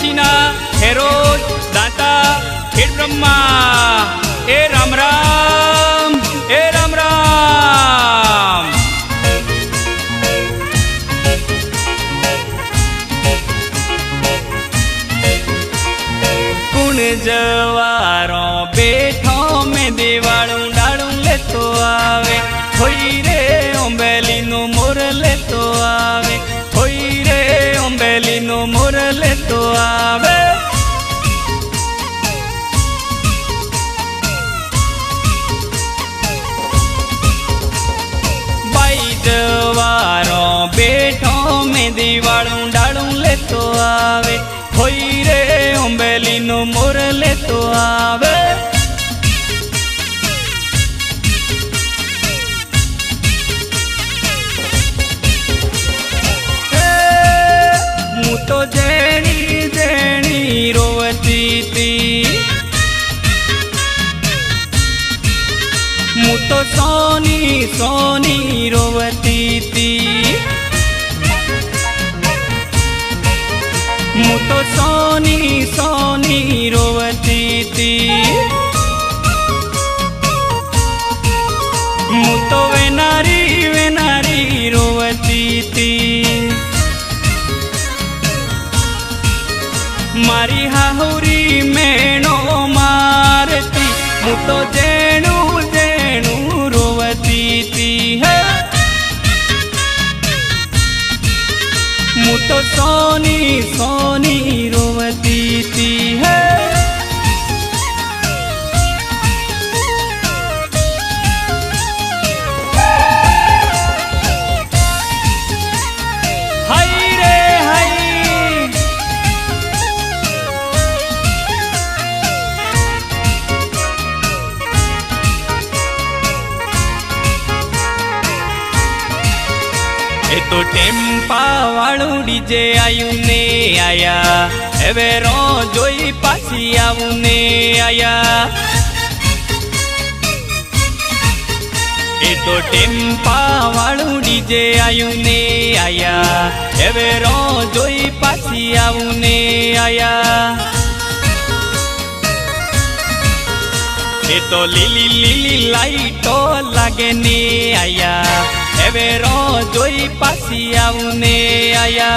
काशीना हेरोज दाता खेड़ ब्रह्मा ए राम राम ए राम राम। कुण जवारों बेठो में देवाड़ू डाड़ू ले तो आवे होई रे ओंबेली नो मोर ले तो आवे होई रे ओंबेली नो मोर ले तो आवे। बाई जवारों बेठो में देवाड़ू डाड़ू ले तो आवे होई रे ओंबेली नो मोर ले तो आवे। मु तो जेणी जेणी रोवती थी मु तो सोनी सोनी रोवती थी मु तो सोनी सोनी रोवती थी मु तो वेनारी वेनारी रोवती थी। मारी हाहुरी मेणो मारती मु तो जेणू जेणू रोवती थी है मु तो सोनी सोनी रोवती थी है। हाय रे हाय ए तो टेम्पा वाळू डीजे आयु ने आया एवे रो जोई पासी आऊ ने आया। ए तो टेम्पा वाळू डीजे आयु ने आया एवे रो जोई पासी आऊ ने आया। ए तो लीली लीली लाइटो लागे ने आया एवे रो जोई पासी आऊ ने आया।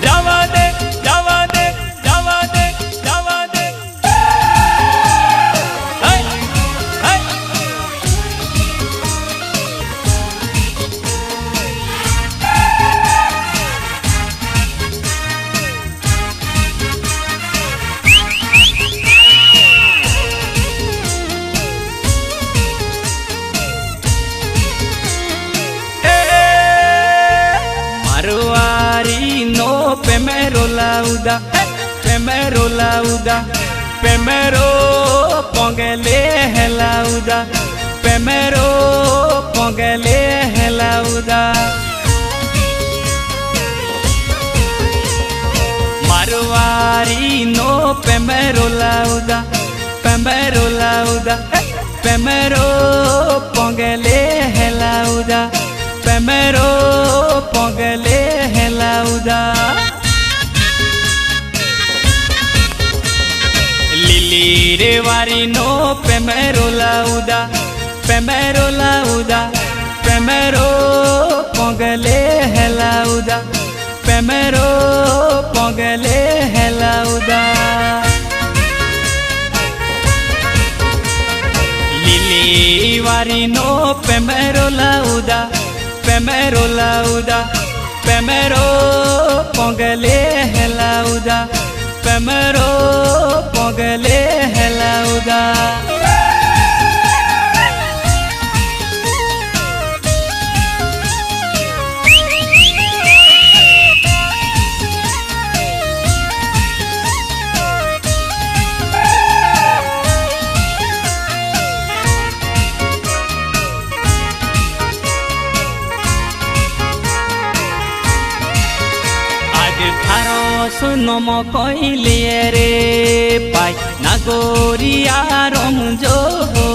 जावा दे जावा दे जावा दे जावा दे हाय हाय। Primero lauda, primero póngale lauda, primero póngale lauda. Marwari no primero lauda, primero póngale lauda, primero póngale lauda. लिली रे वारी नो primero lauda, primero póngale lauda, primero póngale lauda. लिली वारी नो primero lauda, primero póngale lauda, primero póngale lauda. सुनो मो कोइले रे पाई नागोरिया रोम जो हो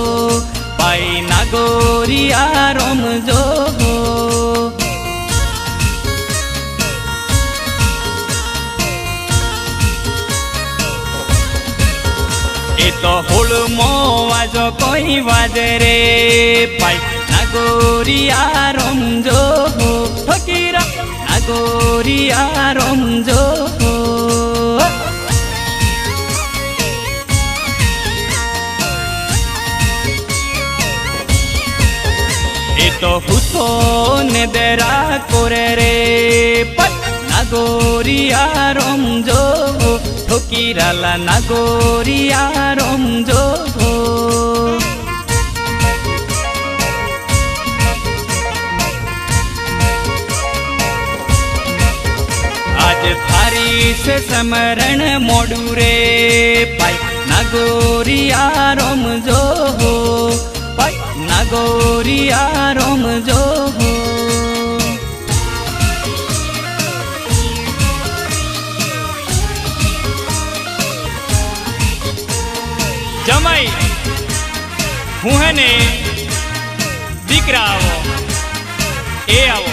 पाई नागोरिया रोम जो हो। તો હોળમો વાજો કોઈ વાજે રે પાય નાગોરિયા રમજો ફકીરા નાગોરિયા રમજો तो हुतो ने देरा कोरे रे पट नागोरिया रमजो ठोकीराला नागोरिया रमजो आज थारी से समरण मोडू रे पाई नागोरिया रमजो नागोरिया रमजो जमाई हूँ है ने दीकरा आवो ए आवो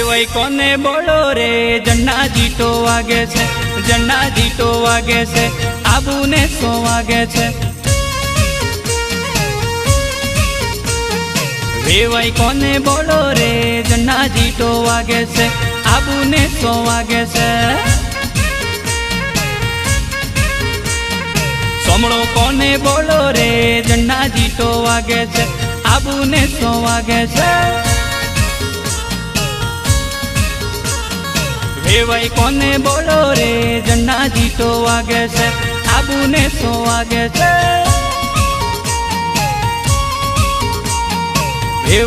वही कोने बोलो रे जन्ना जीतो वागे छे जन्ना जीतो वागे छे आबू ने सो वागे छे वही कोने बोलो रे जन्ना जीतो वागे छे आबू ने सो वागे छे सोमड़ो कोने बोलो रे जन्ना जीतो वागे छे आबू ने सो वागे छे वही कोने बोलो रे जन्ना जीतो वागे छे आबू ने सो वागे छे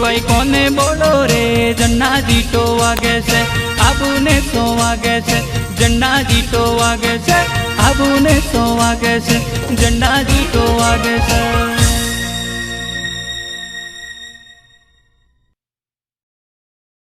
वही कोने बोलो रे जन्ना जीतो वागे छे आबू ने सो वागे छे जन्ना जीतो वागे छे आबू ने सो वागे छे जन्ना जीतो वागे छे।